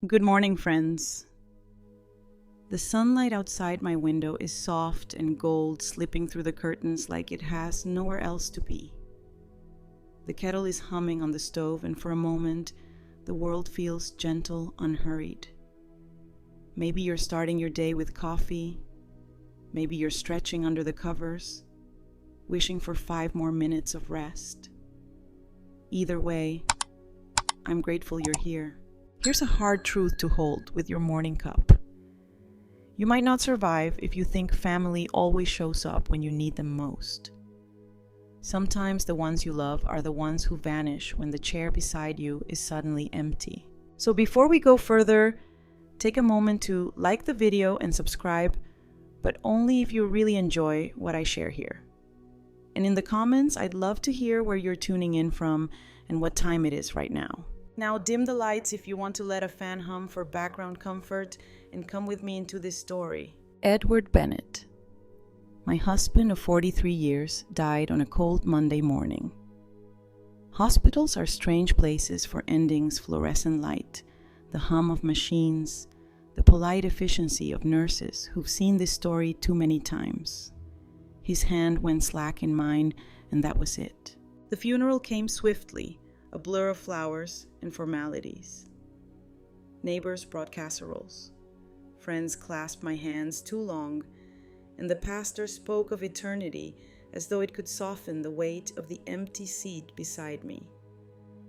Good morning, friends. The sunlight outside my window is soft and gold, slipping through the curtains like it has nowhere else to be. The kettle is humming on the stove, and for a moment, the world feels gentle, unhurried. Maybe you're starting your day with coffee. Maybe you're stretching under the covers, wishing for 5 more minutes of rest. Either way, I'm grateful you're here. Here's a hard truth to hold with your morning cup. You might not survive if you think family always shows up when you need them most. Sometimes the ones you love are the ones who vanish when the chair beside you is suddenly empty. So before we go further, take a moment to like the video and subscribe, but only if you really enjoy what I share here. And in the comments, I'd love to hear where you're tuning in from and what time it is right now. Now dim the lights if you want to let a fan hum for background comfort, and come with me into this story. Edward Bennett. My husband of 43 years died on a cold Monday morning. Hospitals are strange places for endings: fluorescent light, the hum of machines, the polite efficiency of nurses who've seen this story too many times. His hand went slack in mine, and that was it. The funeral came swiftly, a blur of flowers and formalities. Neighbors brought casseroles. Friends clasped my hands too long, and the pastor spoke of eternity as though it could soften the weight of the empty seat beside me.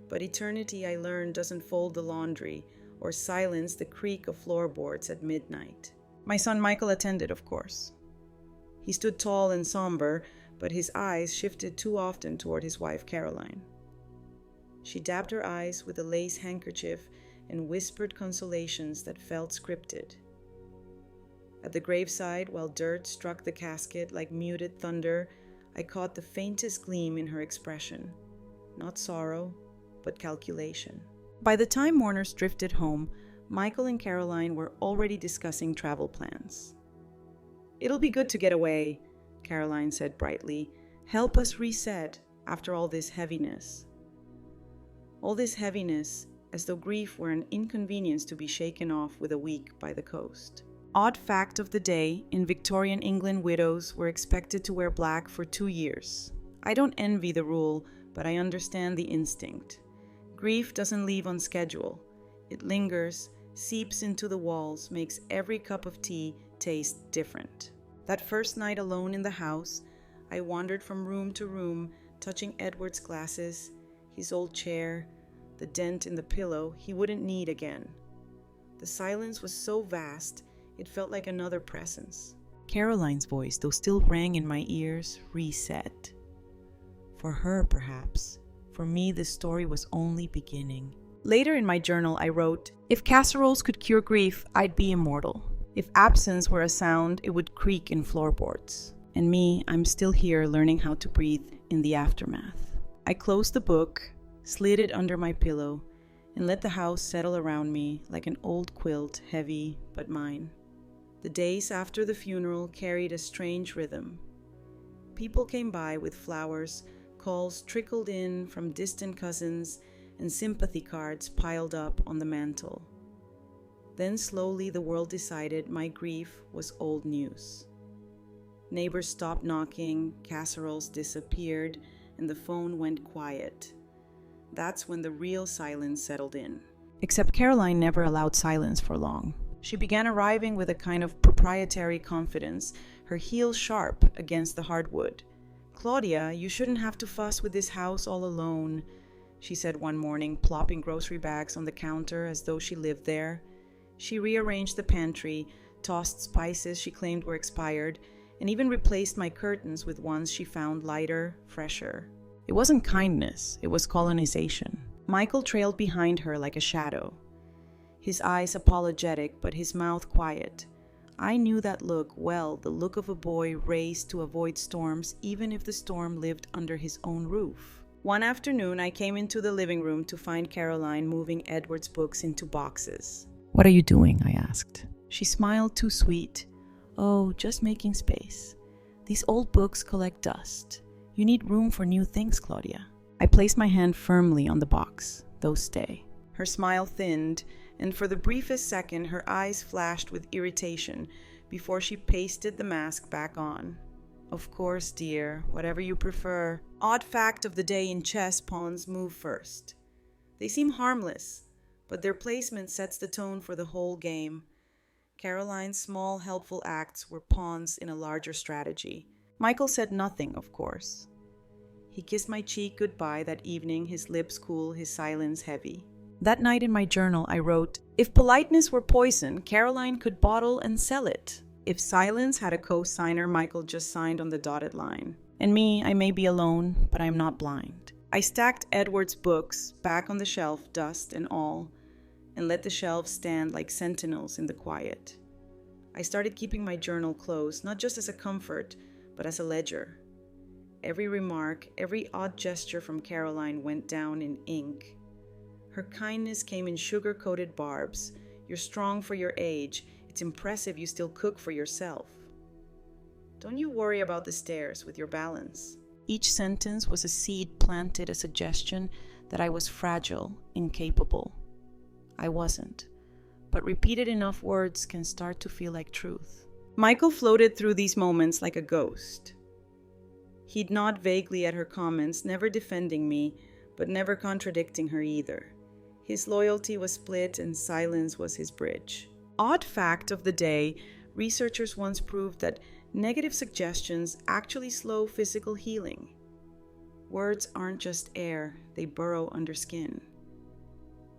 But eternity, I learned, doesn't fold the laundry or silence the creak of floorboards at midnight. My son Michael attended, of course. He stood tall and somber, but his eyes shifted too often toward his wife Caroline. She dabbed her eyes with a lace handkerchief and whispered consolations that felt scripted. At the graveside, while dirt struck the casket like muted thunder, I caught the faintest gleam in her expression. Not sorrow, but calculation. By the time mourners drifted home, Michael and Caroline were already discussing travel plans. "It'll be good to get away," Caroline said brightly. "Help us reset after all this heaviness." All this heaviness, as though grief were an inconvenience to be shaken off with a week by the coast. Odd fact of the day: in Victorian England, widows were expected to wear black for 2 years. I don't envy the rule, but I understand the instinct. Grief doesn't leave on schedule. It lingers, seeps into the walls, makes every cup of tea taste different. That first night alone in the house, I wandered from room to room, touching Edward's glasses, his old chair, the dent in the pillow he wouldn't need again. The silence was so vast, it felt like another presence. Caroline's voice, though still rang in my ears, reset. For her, perhaps. For me, this story was only beginning. Later in my journal, I wrote, "If casseroles could cure grief, I'd be immortal. If absence were a sound, it would creak in floorboards." And me, I'm still here learning how to breathe in the aftermath. I closed the book, slid it under my pillow, and let the house settle around me like an old quilt, heavy but mine. The days after the funeral carried a strange rhythm. People came by with flowers, calls trickled in from distant cousins, and sympathy cards piled up on the mantel. Then slowly the world decided my grief was old news. Neighbors stopped knocking, casseroles disappeared, and the phone went quiet. That's when the real silence settled in. Except Caroline never allowed silence for long. She began arriving with a kind of proprietary confidence, her heels sharp against the hardwood. "Claudia, you shouldn't have to fuss with this house all alone," she said one morning, plopping grocery bags on the counter as though she lived there. She rearranged the pantry, tossed spices she claimed were expired, and even replaced my curtains with ones she found lighter, fresher. It wasn't kindness, it was colonization. Michael trailed behind her like a shadow, his eyes apologetic but his mouth quiet. I knew that look well, the look of a boy raised to avoid storms even if the storm lived under his own roof. One afternoon, I came into the living room to find Caroline moving Edward's books into boxes. "What are you doing?" I asked. She smiled too sweet. "Oh, just making space. These old books collect dust. You need room for new things, Claudia." I placed my hand firmly on the box. "Those stay." Her smile thinned, and for the briefest second her eyes flashed with irritation before she pasted the mask back on. "Of course, dear, whatever you prefer. Odd fact of the day: in chess, pawns move first. They seem harmless, but their placement sets the tone for the whole game." Caroline's small, helpful acts were pawns in a larger strategy. Michael said nothing, of course. He kissed my cheek goodbye that evening, his lips cool, his silence heavy. That night in my journal, I wrote, "If politeness were poison, Caroline could bottle and sell it. If silence had a co-signer, Michael just signed on the dotted line. And me, I may be alone, but I'm not blind." I stacked Edward's books back on the shelf, dust and all, and let the shelves stand like sentinels in the quiet. I started keeping my journal close, not just as a comfort, but as a ledger. Every remark, every odd gesture from Caroline went down in ink. Her kindness came in sugar-coated barbs. "You're strong for your age. It's impressive you still cook for yourself. Don't you worry about the stairs with your balance." Each sentence was a seed planted, a suggestion that I was fragile, incapable. I wasn't, but repeated enough words can start to feel like truth. Michael floated through these moments like a ghost. He'd nod vaguely at her comments, never defending me, but never contradicting her either. His loyalty was split and silence was his bridge. Odd fact of the day: researchers once proved that negative suggestions actually slow physical healing. Words aren't just air, they burrow under skin.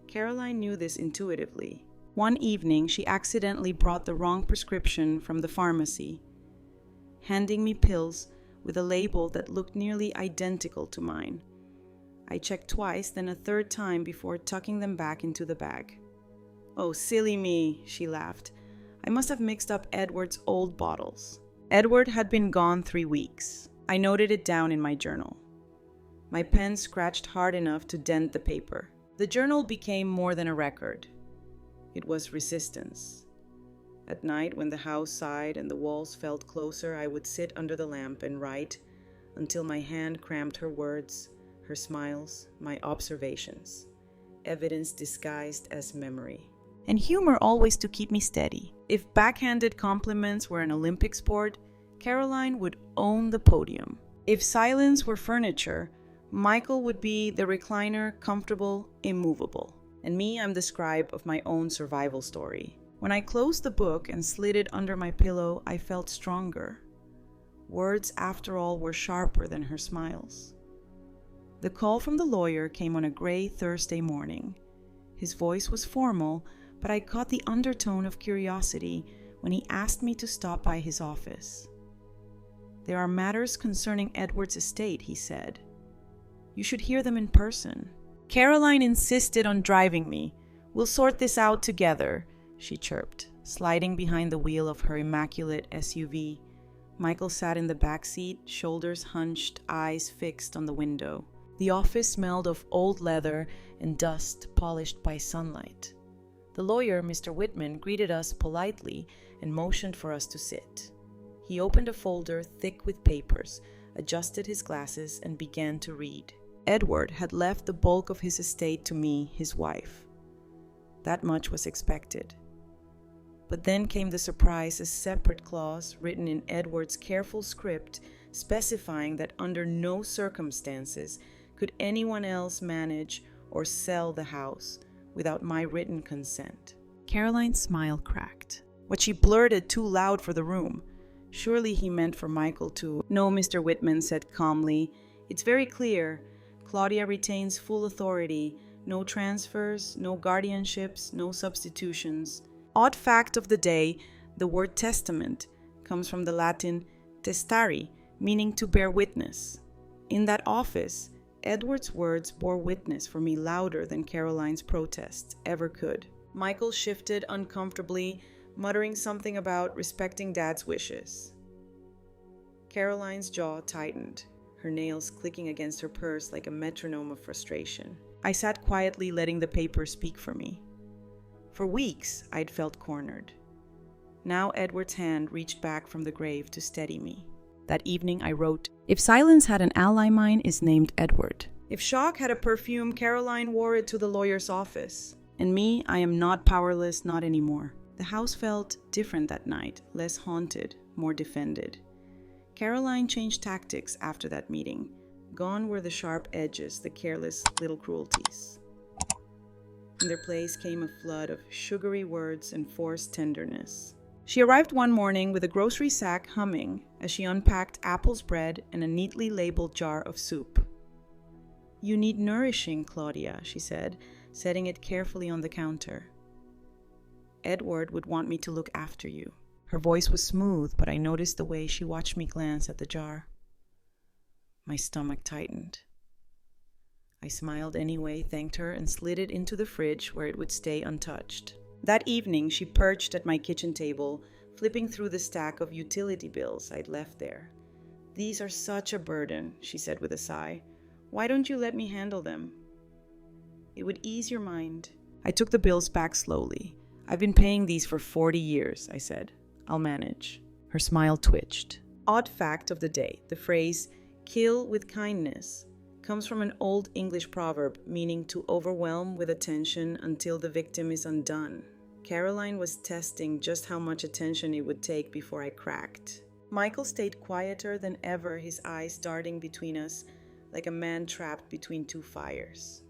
Caroline knew this intuitively. One evening, she accidentally brought the wrong prescription from the pharmacy, handing me pills with a label that looked nearly identical to mine. I checked twice, then a third time before tucking them back into the bag. "Oh, silly me," she laughed. "I must have mixed up Edward's old bottles." Edward had been gone 3 weeks. I noted it down in my journal. My pen scratched hard enough to dent the paper. The journal became more than a record. It was resistance. At night, when the house sighed and the walls felt closer, I would sit under the lamp and write until my hand cramped her words, her smiles, my observations. Evidence disguised as memory. And humor always to keep me steady. If backhanded compliments were an Olympic sport, Caroline would own the podium. If silence were furniture, Michael would be the recliner, comfortable, immovable. And me, I'm the scribe of my own survival story. When I closed the book and slid it under my pillow, I felt stronger. Words, after all, were sharper than her smiles. The call from the lawyer came on a gray Thursday morning. His voice was formal, but I caught the undertone of curiosity when he asked me to stop by his office. "There are matters concerning Edward's estate," he said. "You should hear them in person." Caroline insisted on driving me. "We'll sort this out together," she chirped, sliding behind the wheel of her immaculate SUV. Michael sat in the back seat, shoulders hunched, eyes fixed on the window. The office smelled of old leather and dust polished by sunlight. The lawyer, Mr. Whitman, greeted us politely and motioned for us to sit. He opened a folder thick with papers, adjusted his glasses, and began to read. Edward had left the bulk of his estate to me, his wife. That much was expected. But then came the surprise, a separate clause written in Edward's careful script specifying that under no circumstances could anyone else manage or sell the house without my written consent. Caroline's smile cracked. What she blurted too loud for the room. Surely he meant for Michael to... "No," Mr. Whitman said calmly. "It's very clear. Claudia retains full authority. No transfers, no guardianships, no substitutions." Odd fact of the day: the word testament comes from the Latin testari, meaning to bear witness. In that office, Edward's words bore witness for me louder than Caroline's protests ever could. Michael shifted uncomfortably, muttering something about respecting Dad's wishes. Caroline's jaw tightened, her nails clicking against her purse like a metronome of frustration. I sat quietly, letting the paper speak for me. For weeks, I'd felt cornered. Now Edward's hand reached back from the grave to steady me. That evening I wrote, "If silence had an ally, mine is named Edward. If shock had a perfume, Caroline wore it to the lawyer's office. And me, I am not powerless, not anymore. The house felt different that night, less haunted, more defended. Caroline changed tactics after that meeting. Gone were the sharp edges, the careless little cruelties. In their place came a flood of sugary words and forced tenderness. She arrived one morning with a grocery sack humming as she unpacked Apple's bread and a neatly labeled jar of soup. "You need nourishing, Claudia," she said, setting it carefully on the counter. "Edward would want me to look after you." Her voice was smooth, but I noticed the way she watched me glance at the jar. My stomach tightened. I smiled anyway, thanked her, and slid it into the fridge where it would stay untouched. That evening, she perched at my kitchen table, flipping through the stack of utility bills I'd left there. "These are such a burden," she said with a sigh. "Why don't you let me handle them? It would ease your mind." I took the bills back slowly. "I've been paying these for 40 years, I said. "I'll manage." Her smile twitched. Odd fact of the day, the phrase, "kill with kindness," comes from an old English proverb meaning to overwhelm with attention until the victim is undone. Caroline was testing just how much attention it would take before I cracked. Michael stayed quieter than ever, his eyes darting between us like a man trapped between two fires.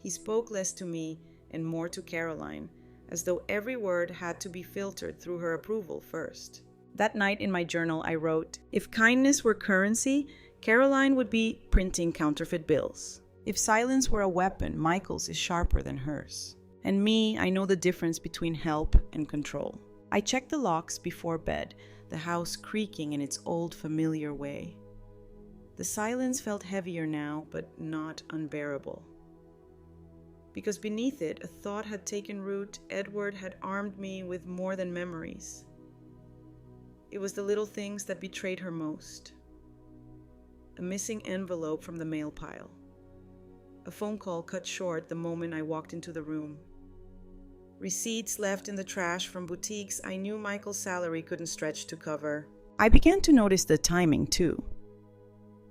He spoke less to me and more to Caroline, as though every word had to be filtered through her approval first. That night in my journal I wrote, "If kindness were currency, Caroline would be printing counterfeit bills. If silence were a weapon, Michael's is sharper than hers. And me, I know the difference between help and control." I checked the locks before bed, the house creaking in its old familiar way. The silence felt heavier now, but not unbearable. Because beneath it, a thought had taken root. Edward had armed me with more than memories. It was the little things that betrayed her most. A missing envelope from the mail pile. A phone call cut short the moment I walked into the room. Receipts left in the trash from boutiques I knew Michael's salary couldn't stretch to cover. I began to notice the timing, too.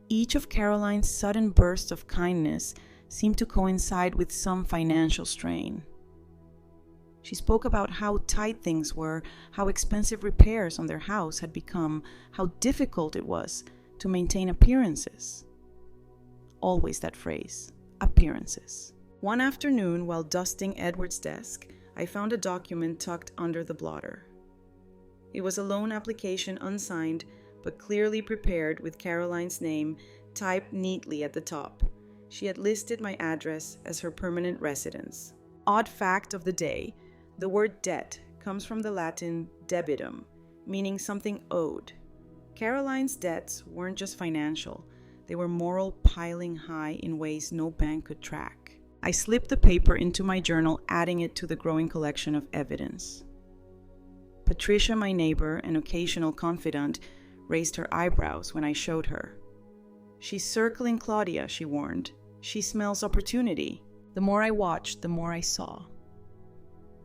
Each of Caroline's sudden bursts of kindness seemed to coincide with some financial strain. She spoke about how tight things were, how expensive repairs on their house had become, how difficult it was to maintain appearances. Always that phrase, appearances. One afternoon, while dusting Edward's desk, I found a document tucked under the blotter. It was a loan application, unsigned, but clearly prepared with Caroline's name typed neatly at the top. She had listed my address as her permanent residence. Odd fact of the day, the word debt comes from the Latin debitum, meaning something owed. Caroline's debts weren't just financial, they were moral, piling high in ways no bank could track. I slipped the paper into my journal, adding it to the growing collection of evidence. Patricia, my neighbor and occasional confidant, raised her eyebrows when I showed her. "She's circling Claudia," she warned. "She smells opportunity." The more I watched, the more I saw.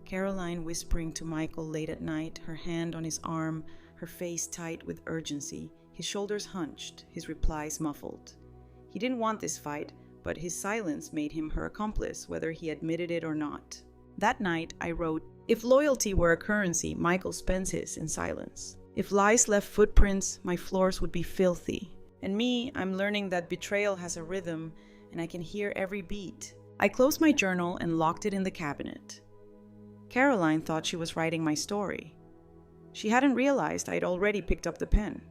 Caroline whispering to Michael late at night, her hand on his arm, her face tight with urgency, his shoulders hunched, his replies muffled. He didn't want this fight, but his silence made him her accomplice, whether he admitted it or not. That night, I wrote, "If loyalty were a currency, Michael spends his in silence. If lies left footprints, my floors would be filthy. And me, I'm learning that betrayal has a rhythm, and I can hear every beat." I closed my journal and locked it in the cabinet. Caroline thought she was writing my story. She hadn't realized I'd already picked up the pen.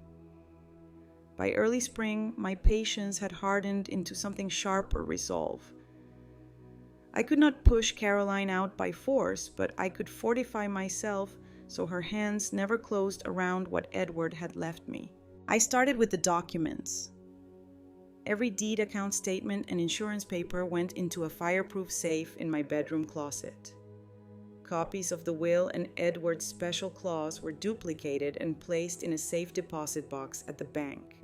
By early spring, my patience had hardened into something sharper resolve. I could not push Caroline out by force, but I could fortify myself so her hands never closed around what Edward had left me. I started with the documents. Every deed account statement and insurance paper went into a fireproof safe in my bedroom closet. Copies of the will and Edward's special clause were duplicated and placed in a safe deposit box at the bank.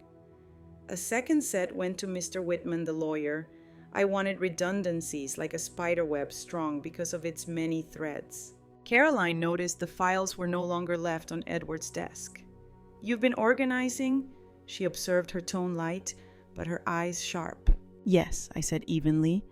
A second set went to Mr. Whitman, the lawyer. I wanted redundancies like a spiderweb strong because of its many threads. Caroline noticed the files were no longer left on Edward's desk. "You've been organizing?" She observed, her tone light, but her eyes sharp. "Yes," I said evenly.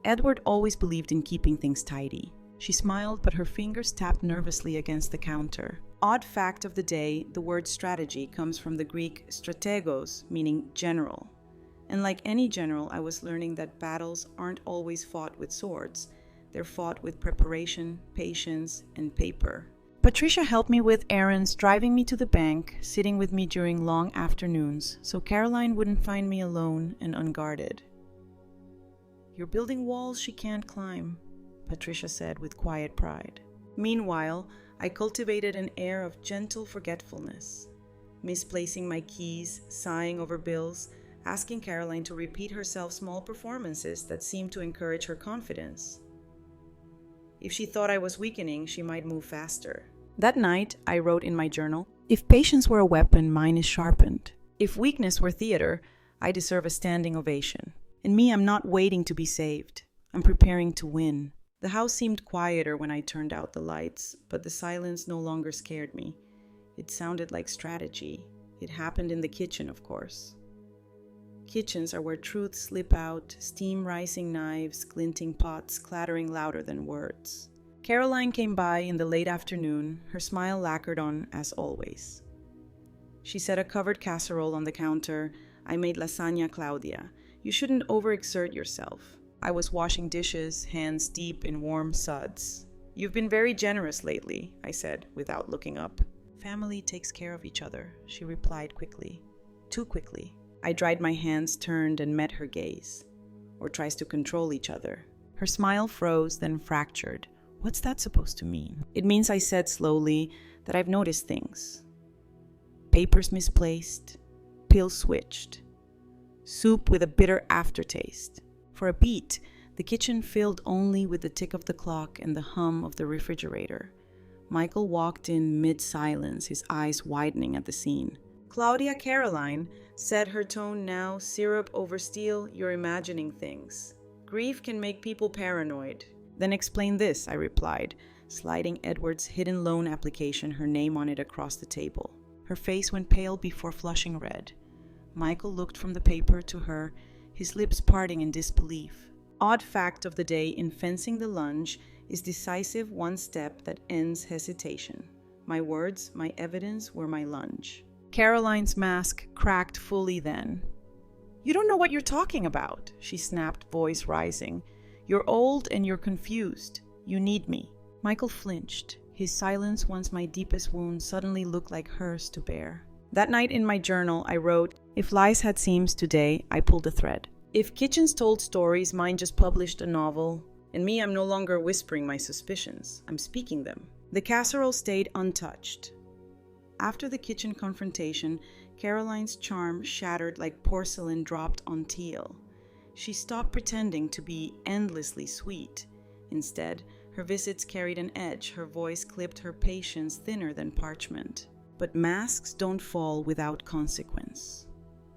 Edward always believed in keeping things tidy. She smiled, but her fingers tapped nervously against the counter. Odd fact of the day, the word strategy comes from the Greek strategos, meaning general. And like any general, I was learning that battles aren't always fought with swords. They're fought with preparation, patience, and paper. Patricia helped me with errands, driving me to the bank, sitting with me during long afternoons, so Caroline wouldn't find me alone and unguarded. "You're building walls she can't climb," Patricia said with quiet pride. Meanwhile, I cultivated an air of gentle forgetfulness, misplacing my keys, sighing over bills, asking Caroline to repeat herself small performances that seemed to encourage her confidence. If she thought I was weakening, she might move faster. That night, I wrote in my journal, "If patience were a weapon, mine is sharpened. If weakness were theater, I deserve a standing ovation. In me, I'm not waiting to be saved. I'm preparing to win." The house seemed quieter when I turned out the lights, but the silence no longer scared me. It sounded like strategy. It happened in the kitchen, of course. Kitchens are where truths slip out, steam-rising knives, glinting pots, clattering louder than words. Caroline came by in the late afternoon, her smile lacquered on as always. She set a covered casserole on the counter. "I made lasagna, Claudia. You shouldn't overexert yourself." I was washing dishes, hands deep in warm suds. "You've been very generous lately," I said, without looking up. "Family takes care of each other," she replied quickly. Too quickly. I dried my hands, turned, and met her gaze. "Or tries to control each other." Her smile froze, then fractured. "What's that supposed to mean?" "It means," I said slowly, "that I've noticed things. Papers misplaced, pills switched, soup with a bitter aftertaste." For a beat, the kitchen filled only with the tick of the clock and the hum of the refrigerator. Michael walked in mid-silence, his eyes widening at the scene. "Claudia, Caroline," said, her tone now syrup over steel, "you're imagining things. Grief can make people paranoid." "Then explain this," I replied, sliding Edward's hidden loan application, her name on it, across the table. Her face went pale before flushing red. Michael looked from the paper to her, his lips parting in disbelief. Odd fact of the day in fencing the lunge is decisive one step that ends hesitation. My words, my evidence, were my lunge. Caroline's mask cracked fully then. "You don't know what you're talking about," she snapped, voice rising. "You're old and you're confused. You need me." Michael flinched. His silence, once my deepest wound, suddenly looked like hers to bear. That night in my journal, I wrote, "If lies had seams today, I pulled a thread. If kitchens told stories, mine just published a novel. And me, I'm no longer whispering my suspicions. I'm speaking them." The casserole stayed untouched. After the kitchen confrontation, Caroline's charm shattered like porcelain dropped on teal. She stopped pretending to be endlessly sweet. Instead, her visits carried an edge, her voice clipped her patience thinner than parchment. But masks don't fall without consequence.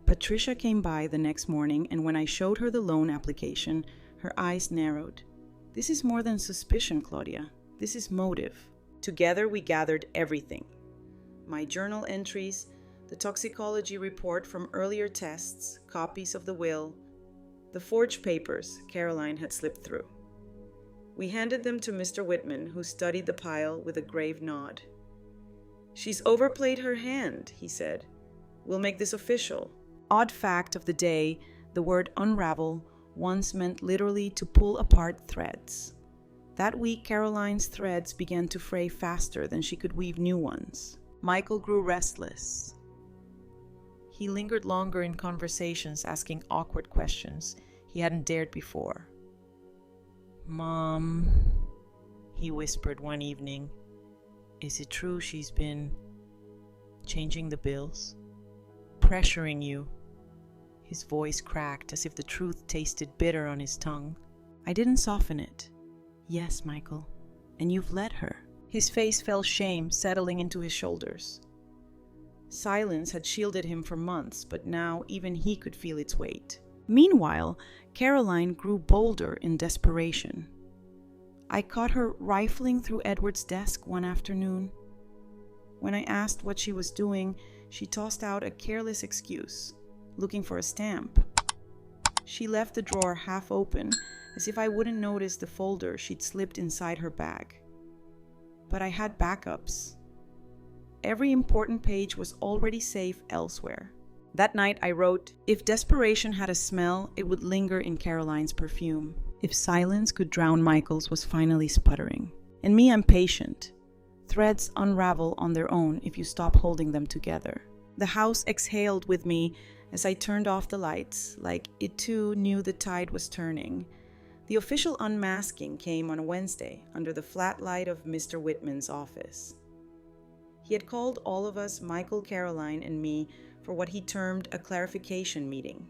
Patricia came by the next morning, and when I showed her the loan application, her eyes narrowed. "This is more than suspicion, Claudia. This is motive." Together we gathered everything. My journal entries, the toxicology report from earlier tests, copies of the will, the forged papers Caroline had slipped through. We handed them to Mr. Whitman, who studied the pile with a grave nod. "She's overplayed her hand," he said. "We'll make this official." Odd fact of the day, the word unravel once meant literally to pull apart threads. That week, Caroline's threads began to fray faster than she could weave new ones. Michael grew restless. He lingered longer in conversations, asking awkward questions he hadn't dared before. "Mom," he whispered one evening, "is it true she's been changing the bills? Pressuring you?" His voice cracked as if the truth tasted bitter on his tongue. I didn't soften it. "Yes, Michael. And you've let her." His face felt shame settling into his shoulders. Silence had shielded him for months, but now even he could feel its weight. Meanwhile, Caroline grew bolder in desperation. I caught her rifling through Edward's desk one afternoon. When I asked what she was doing, she tossed out a careless excuse, looking for a stamp. She left the drawer half open, as if I wouldn't notice the folder she'd slipped inside her bag. But I had backups. Every important page was already safe elsewhere. That night I wrote, if desperation had a smell, it would linger in Caroline's perfume. If silence could drown Michael's was finally sputtering. And me, I'm patient. Threads unravel on their own if you stop holding them together. The house exhaled with me as I turned off the lights, like it too knew the tide was turning. The official unmasking came on a Wednesday under the flat light of Mr. Whitman's office. He had called all of us, Michael, Caroline, and me, for what he termed a clarification meeting.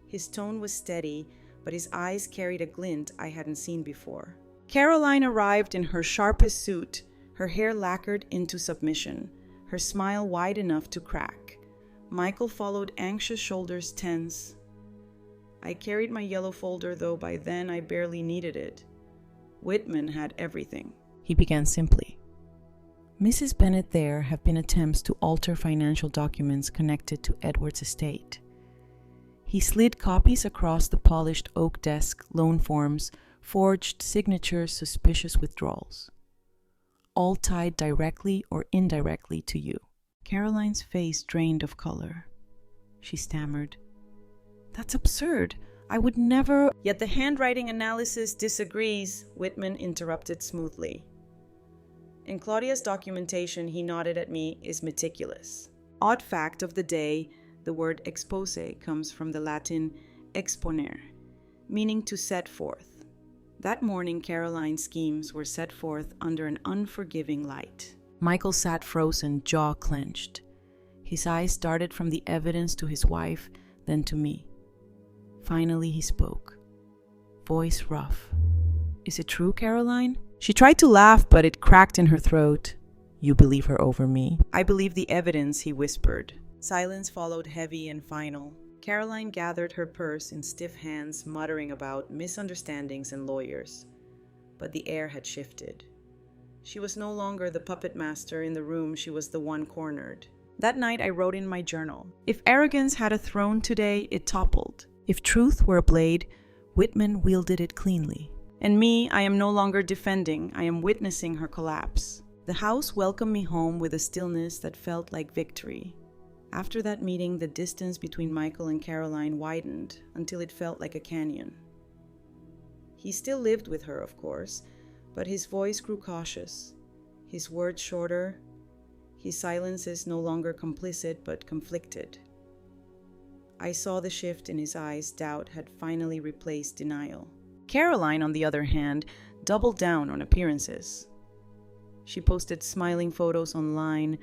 His tone was steady, but his eyes carried a glint I hadn't seen before. Caroline arrived in her sharpest suit, her hair lacquered into submission, her smile wide enough to crack. Michael followed, anxious shoulders tense. I carried my yellow folder, though by then I barely needed it. Whitman had everything. He began simply. Mrs. Bennet, there have been attempts to alter financial documents connected to Edward's estate. He slid copies across the polished oak desk, loan forms, forged signatures, suspicious withdrawals. All tied directly or indirectly to you. Caroline's face drained of color. She stammered, "That's absurd. I would never—" "Yet the handwriting analysis disagrees," Whitman interrupted smoothly. In Claudia's documentation, he nodded at me, is meticulous. Odd fact of the day, the word expose comes from the Latin exponere, meaning to set forth. That morning, Caroline's schemes were set forth under an unforgiving light. Michael sat frozen, jaw clenched. His eyes darted from the evidence to his wife, then to me. Finally, he spoke. Voice rough. "Is it true, Caroline?" She tried to laugh, but it cracked in her throat. "You believe her over me?" "I believe the evidence," he whispered. Silence followed, heavy and final. Caroline gathered her purse in stiff hands, muttering about misunderstandings and lawyers. But the air had shifted. She was no longer the puppet master in the room, she was the one cornered. That night I wrote in my journal, if arrogance had a throne today, it toppled. If truth were a blade, Whitman wielded it cleanly. And me, I am no longer defending, I am witnessing her collapse. The house welcomed me home with a stillness that felt like victory. After that meeting, the distance between Michael and Caroline widened until it felt like a canyon. He still lived with her, of course, but his voice grew cautious, his words shorter, his silences no longer complicit but conflicted. I saw the shift in his eyes. Doubt had finally replaced denial. Caroline, on the other hand, doubled down on appearances. She posted smiling photos online,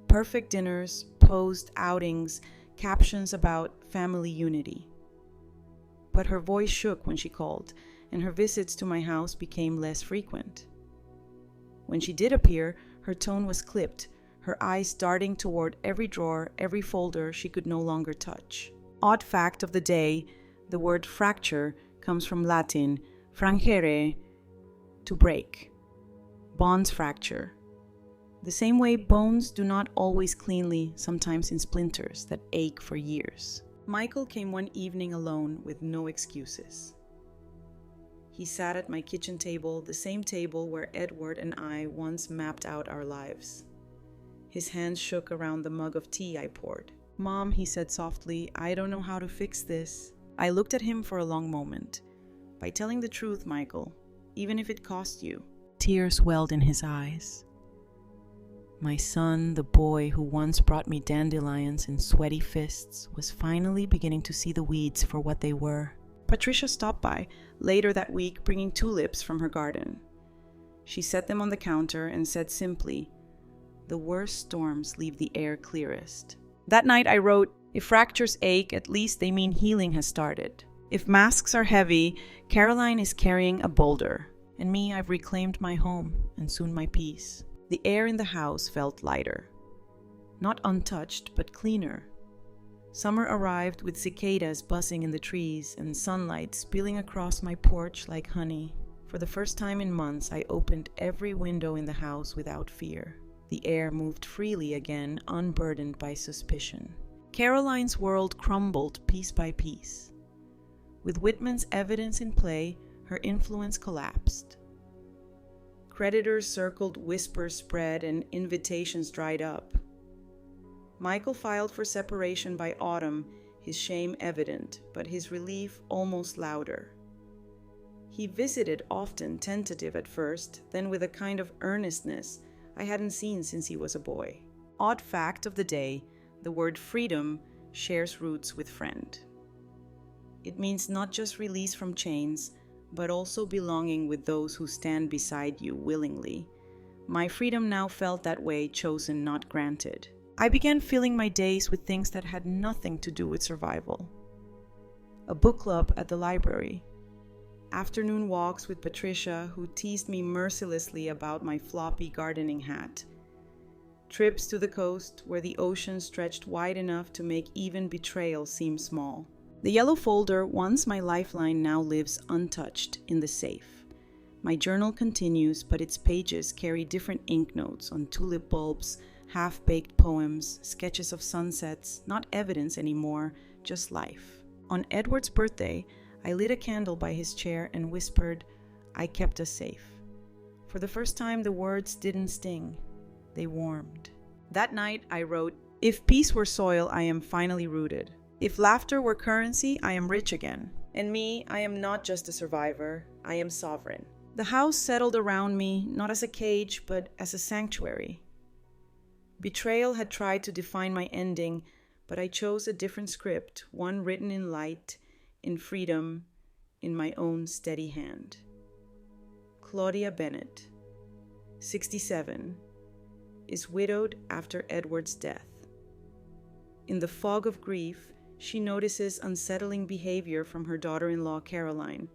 perfect dinners, posed outings, captions about family unity. But her voice shook when she called, and her visits to my house became less frequent. When she did appear, her tone was clipped, her eyes darting toward every drawer, every folder she could no longer touch. Odd fact of the day, the word fracture comes from Latin frangere, to break. Bonds fracture. The same way bones do not always cleanly, sometimes in splinters that ache for years. Michael came one evening alone with no excuses. He sat at my kitchen table, the same table where Edward and I once mapped out our lives. His hands shook around the mug of tea I poured. "Mom," he said softly, "I don't know how to fix this." I looked at him for a long moment. "By telling the truth, Michael, even if it cost you." Tears welled in his eyes. My son, the boy who once brought me dandelions in sweaty fists, was finally beginning to see the weeds for what they were. Patricia stopped by later that week, bringing tulips from her garden. She set them on the counter and said simply, "The worst storms leave the air clearest." That night I wrote, if fractures ache, at least they mean healing has started. If masks are heavy, Caroline is carrying a boulder. And me, I've reclaimed my home, and soon my peace. The air in the house felt lighter. Not untouched, but cleaner. Summer arrived with cicadas buzzing in the trees and sunlight spilling across my porch like honey. For the first time in months, I opened every window in the house without fear. The air moved freely again, unburdened by suspicion. Caroline's world crumbled piece by piece. With Whitman's evidence in play, her influence collapsed. Creditors circled, whispers spread, and invitations dried up. Michael filed for separation by autumn, his shame evident, but his relief almost louder. He visited often, tentative at first, then with a kind of earnestness I hadn't seen since he was a boy. Odd fact of the day, the word freedom shares roots with friend. It means not just release from chains, but also belonging with those who stand beside you willingly. My freedom now felt that way, chosen, not granted. I began filling my days with things that had nothing to do with survival. A book club at the library. Afternoon walks with Patricia, who teased me mercilessly about my floppy gardening hat. Trips to the coast where the ocean stretched wide enough to make even betrayal seem small. The yellow folder, once my lifeline, now lives untouched in the safe. My journal continues, but its pages carry different ink notes on tulip bulbs, half-baked poems, sketches of sunsets, not evidence anymore, just life. On Edward's birthday, I lit a candle by his chair and whispered, "I kept us safe." For the first time, the words didn't sting. They warmed. That night, I wrote, "If peace were soil, I am finally rooted. If laughter were currency, I am rich again. And me, I am not just a survivor, I am sovereign." The house settled around me, not as a cage, but as a sanctuary. Betrayal had tried to define my ending, but I chose a different script, one written in light, in freedom, in my own steady hand. Claudia Bennett, 67, is widowed after Edward's death. In the fog of grief, she notices unsettling behavior from her daughter-in-law Caroline,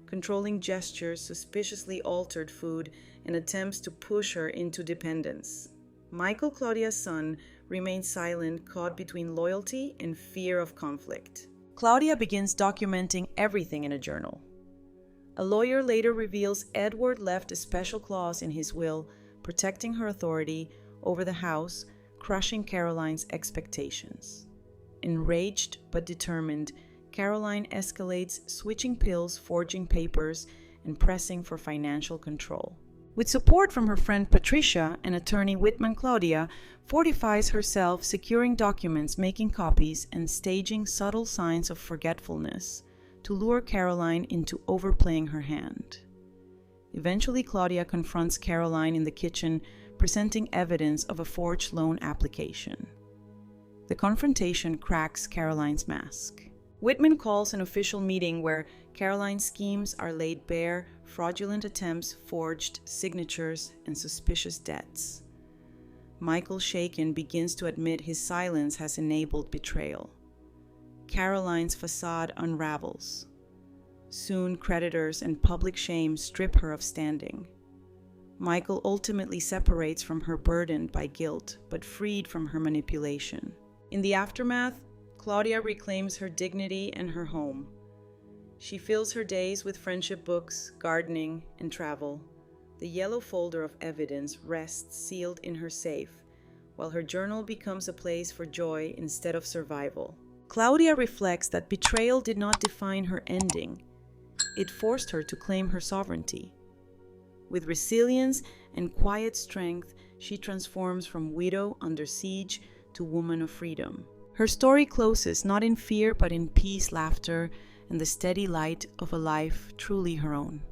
controlling gestures, suspiciously altered food, and attempts to push her into dependence. Michael, Claudia's son, remains silent, caught between loyalty and fear of conflict. Claudia begins documenting everything in a journal. A lawyer later reveals Edward left a special clause in his will protecting her authority over the house, crushing Caroline's expectations. Enraged but determined, Caroline escalates, switching pills, forging papers, and pressing for financial control. With support from her friend Patricia and attorney Whitman, Claudia fortifies herself, securing documents, making copies, and staging subtle signs of forgetfulness to lure Caroline into overplaying her hand. Eventually, Claudia confronts Caroline in the kitchen, presenting evidence of a forged loan application. The confrontation cracks Caroline's mask. Whitman calls an official meeting where Caroline's schemes are laid bare, fraudulent attempts, forged signatures, and suspicious debts. Michael, shaken, begins to admit his silence has enabled betrayal. Caroline's facade unravels. Soon, creditors and public shame strip her of standing. Michael ultimately separates from her, burdened by guilt, but freed from her manipulation. In the aftermath, Claudia reclaims her dignity and her home. She fills her days with friendship books, gardening, and travel. The yellow folder of evidence rests sealed in her safe, while her journal becomes a place for joy instead of survival. Claudia reflects that betrayal did not define her ending. It forced her to claim her sovereignty. With resilience and quiet strength, she transforms from widow under siege to woman of freedom. Her story closes not in fear but in peace, laughter, and the steady light of a life truly her own.